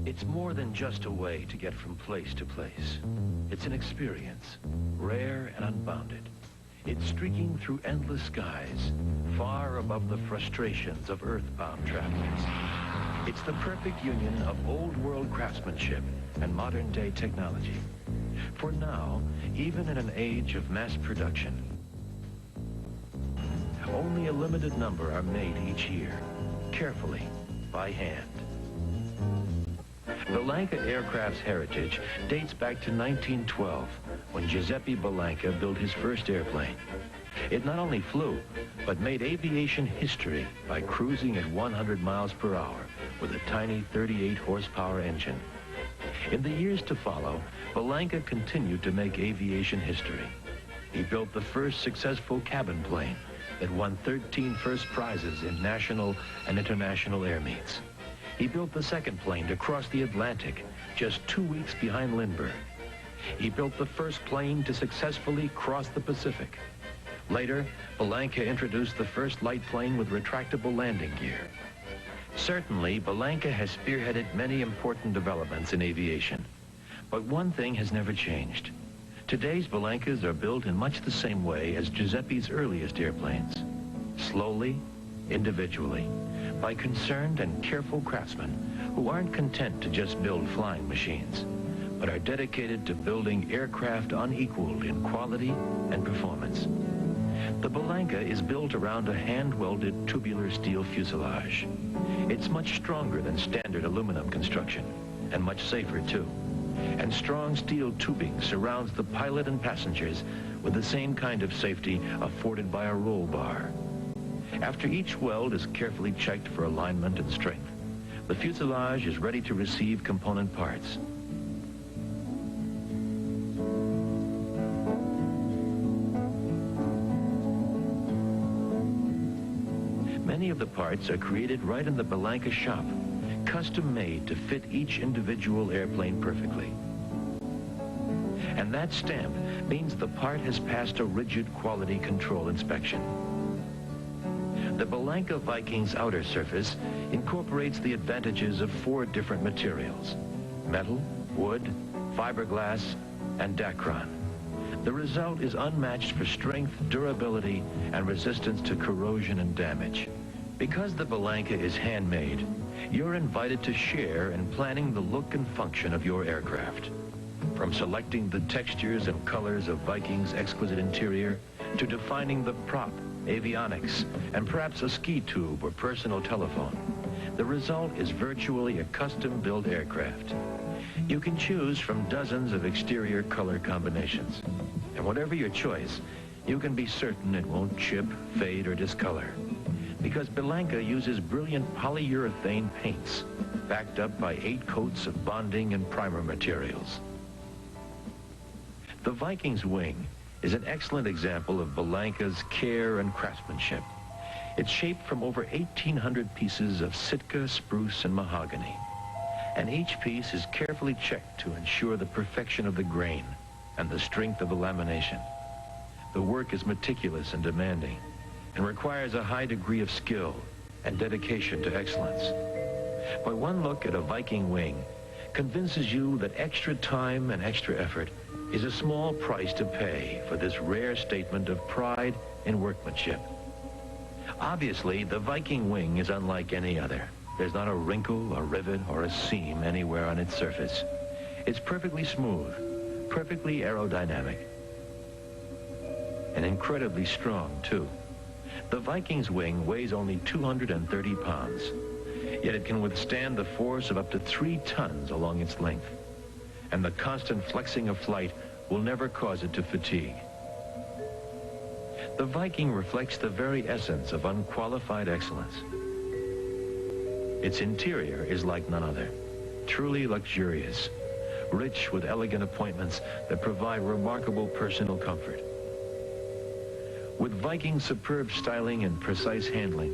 It's more than just a way to get from place to place. It's an experience, rare and unbounded. It's streaking through endless skies, far above the frustrations of earthbound travelers. It's the perfect union of old-world craftsmanship and modern-day technology. For now, even in an age of mass production, only a limited number are made each year, carefully, by hand. Bellanca Aircraft's heritage dates back to 1912, when Giuseppe Bellanca built his first airplane. It not only flew, but made aviation history by cruising at 100 miles per hour with a tiny 38 horsepower engine. In the years to follow, Bellanca continued to make aviation history. He built the first successful cabin plane that won 13 first prizes in national and international air meets. He built the second plane to cross the Atlantic just 2 weeks behind Lindbergh. He built the first plane to successfully cross the Pacific. Later, Bellanca introduced the first light plane with retractable landing gear. Certainly, Bellanca has spearheaded many important developments in aviation. But one thing has never changed. Today's Bellancas are built in much the same way as Giuseppe's earliest airplanes. Slowly, individually, by concerned and careful craftsmen who aren't content to just build flying machines, but are dedicated to building aircraft unequaled in quality and performance. The Bellanca is built around a hand-welded tubular steel fuselage. It's much stronger than standard aluminum construction, and much safer too. And strong steel tubing surrounds the pilot and passengers with the same kind of safety afforded by a roll bar. After each weld is carefully checked for alignment and strength, the fuselage is ready to receive component parts. Many of the parts are created right in the Bellanca shop, custom made to fit each individual airplane perfectly. And that stamp means the part has passed a rigid quality control inspection. The Bellanca Viking's outer surface incorporates the advantages of 4 different materials: metal, wood, fiberglass, and Dacron. The result is unmatched for strength, durability, and resistance to corrosion and damage. Because the Bellanca is handmade, you're invited to share in planning the look and function of your aircraft. From selecting the textures and colors of Viking's exquisite interior, to defining the prop, avionics, and perhaps a ski tube or personal telephone, the result is virtually a custom-built aircraft. You can choose from dozens of exterior color combinations. And whatever your choice, you can be certain it won't chip, fade, or discolor. Because Bellanca uses brilliant polyurethane paints, backed up by 8 coats of bonding and primer materials. The Viking's wing is an excellent example of Bellanca's care and craftsmanship. It's shaped from over 1,800 pieces of Sitka, spruce, and mahogany. And each piece is carefully checked to ensure the perfection of the grain and the strength of the lamination. The work is meticulous and demanding, and requires a high degree of skill and dedication to excellence. But one look at a Viking wing convinces you that extra time and extra effort is a small price to pay for this rare statement of pride in workmanship. Obviously, the Viking wing is unlike any other. There's not a wrinkle, a rivet, or a seam anywhere on its surface. It's perfectly smooth, perfectly aerodynamic, and incredibly strong, too. The Viking's wing weighs only 230 pounds, yet it can withstand the force of up to 3 tons along its length. And the constant flexing of flight will never cause it to fatigue. The Viking reflects the very essence of unqualified excellence. Its interior is like none other, truly luxurious, rich with elegant appointments that provide remarkable personal comfort. With Viking's superb styling and precise handling,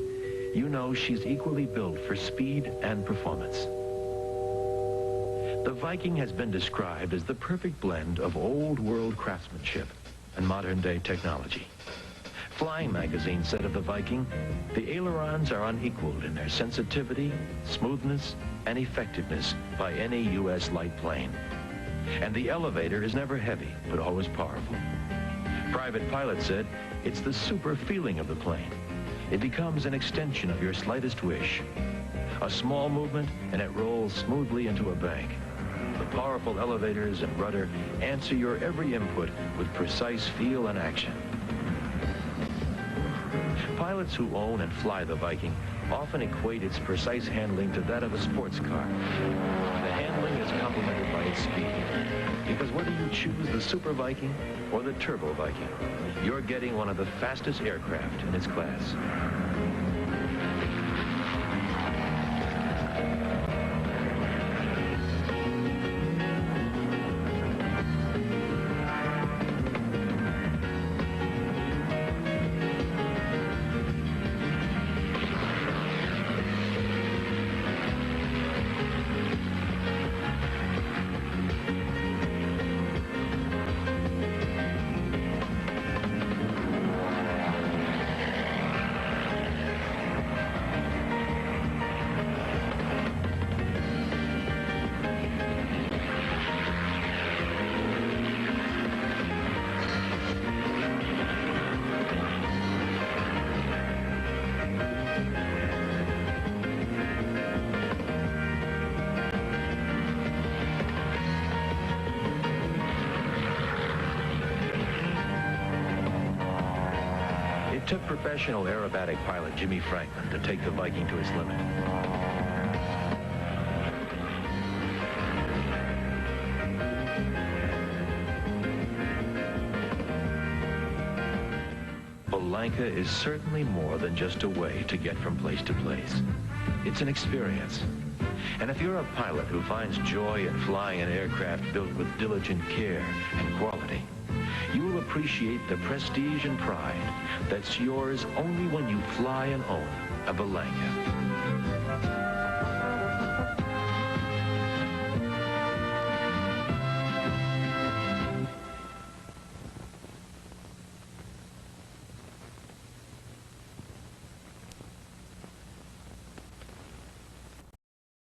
you know she's equally built for speed and performance. The Viking has been described as the perfect blend of old-world craftsmanship and modern-day technology. Flying Magazine said of the Viking, the ailerons are unequaled in their sensitivity, smoothness, and effectiveness by any U.S. light plane. And the elevator is never heavy, but always powerful. Private Pilot said, it's the super feeling of the plane. It becomes an extension of your slightest wish. A small movement, and it rolls smoothly into a bank. The powerful elevators and rudder answer your every input with precise feel and action. Pilots who own and fly the Viking often equate its precise handling to that of a sports car. The handling is complemented by its speed. Because whether you choose the Super Viking or the Turbo Viking, you're getting one of the fastest aircraft in its class. It took professional aerobatic pilot Jimmy Franklin to take the Viking to its limit. Bellanca is certainly more than just a way to get from place to place. It's an experience. And if you're a pilot who finds joy in flying an aircraft built with diligent care and quality, you will appreciate the prestige and pride that's yours only when you fly and own a Bellanca.